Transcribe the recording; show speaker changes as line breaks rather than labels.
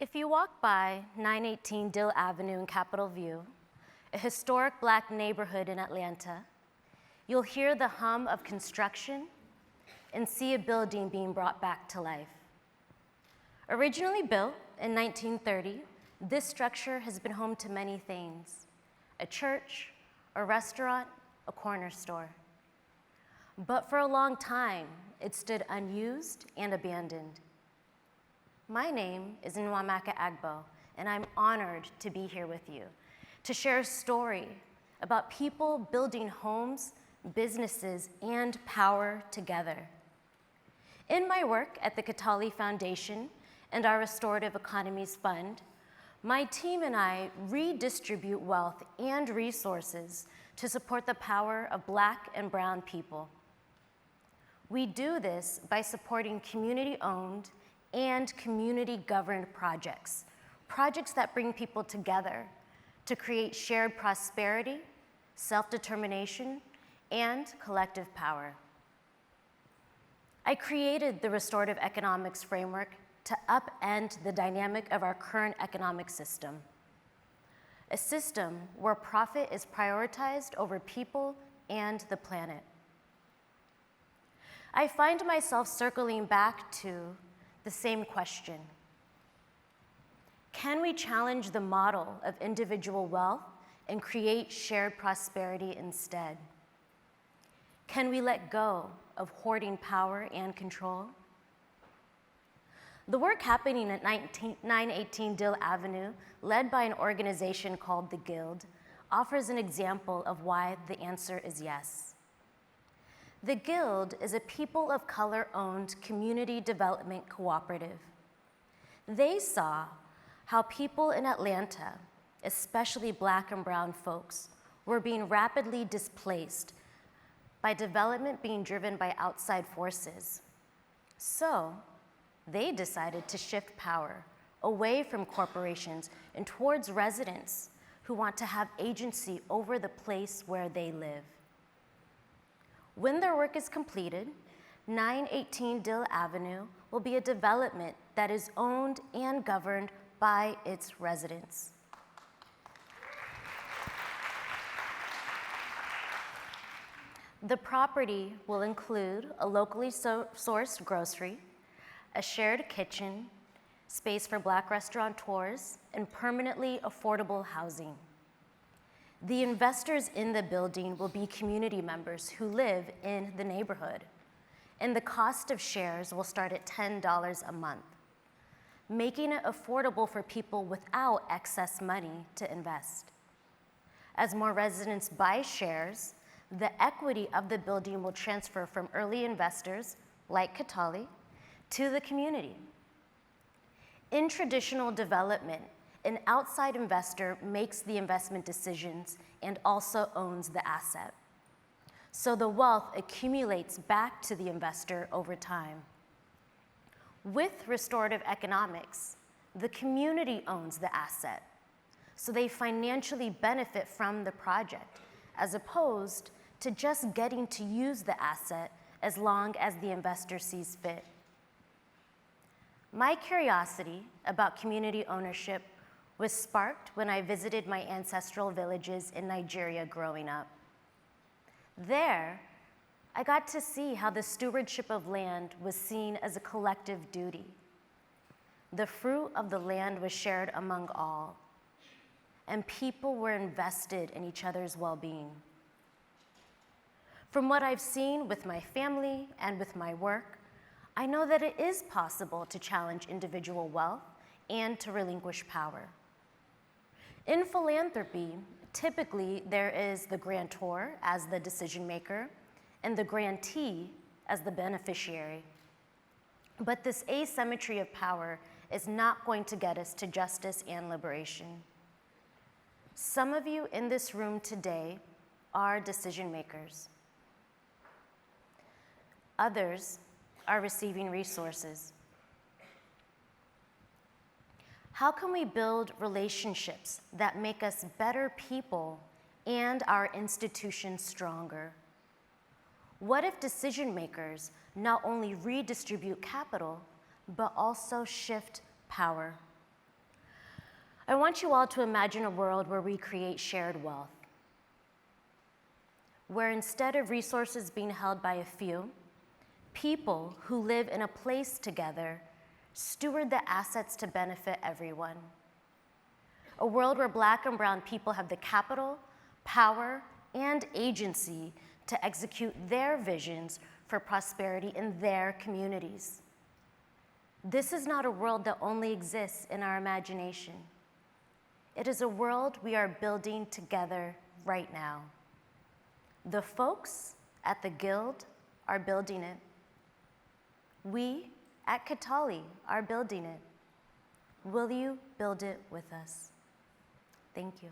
If you walk by 918 Dill Avenue in Capitol View, a historic Black neighborhood in Atlanta, you'll hear the hum of construction and see a building being brought back to life. Originally built in 1930, this structure has been home to many things: a church, a restaurant, a corner store. But for a long time, it stood unused and abandoned. My name is Nwamaka Agbo, and I'm honored to be here with you to share a story about people building homes, businesses, and power together. In my work at the Kataly Foundation and our Restorative Economies Fund, my team and I redistribute wealth and resources to support the power of Black and brown people. We do this by supporting community-owned and community-governed projects that bring people together to create shared prosperity, self-determination, and collective power. I created the Restorative Economics Framework to upend the dynamic of our current economic system, a system where profit is prioritized over people and the planet. I find myself circling back to the same question. Can we challenge the model of individual wealth and create shared prosperity instead? Can we let go of hoarding power and control? The work happening at 918 Dill Avenue, led by an organization called the Guild, offers an example of why the answer is yes. The Guild is a people of color-owned community development cooperative. They saw how people in Atlanta, especially Black and brown folks, were being rapidly displaced by development being driven by outside forces. So they decided to shift power away from corporations and towards residents who want to have agency over the place where they live. When their work is completed, 918 Dill Avenue will be a development that is owned and governed by its residents. The property will include a locally sourced grocery, a shared kitchen, space for Black restaurateurs, and permanently affordable housing. The investors in the building will be community members who live in the neighborhood, and the cost of shares will start at $10 a month, making it affordable for people without excess money to invest. As more residents buy shares, the equity of the building will transfer from early investors, like Kataly, to the community. In traditional development, an outside investor makes the investment decisions and also owns the asset. So the wealth accumulates back to the investor over time. With restorative economics, the community owns the asset, so they financially benefit from the project, as opposed to just getting to use the asset as long as the investor sees fit. My curiosity about community ownership was sparked when I visited my ancestral villages in Nigeria growing up. There, I got to see how the stewardship of land was seen as a collective duty. The fruit of the land was shared among all, and people were invested in each other's well-being. From what I've seen with my family and with my work, I know that it is possible to challenge individual wealth and to relinquish power. In philanthropy, typically there is the grantor as the decision maker and the grantee as the beneficiary. But this asymmetry of power is not going to get us to justice and liberation. Some of you in this room today are decision makers. Others are receiving resources. How can we build relationships that make us better people and our institutions stronger? What if decision makers not only redistribute capital, but also shift power? I want you all to imagine a world where we create shared wealth, where instead of resources being held by a few, people who live in a place together steward the assets to benefit everyone. A world where Black and brown people have the capital, power, and agency to execute their visions for prosperity in their communities. This is not a world that only exists in our imagination. It is a world we are building together right now. The folks at the Guild are building it. We at Kataly are building it. Will you build it with us? Thank you.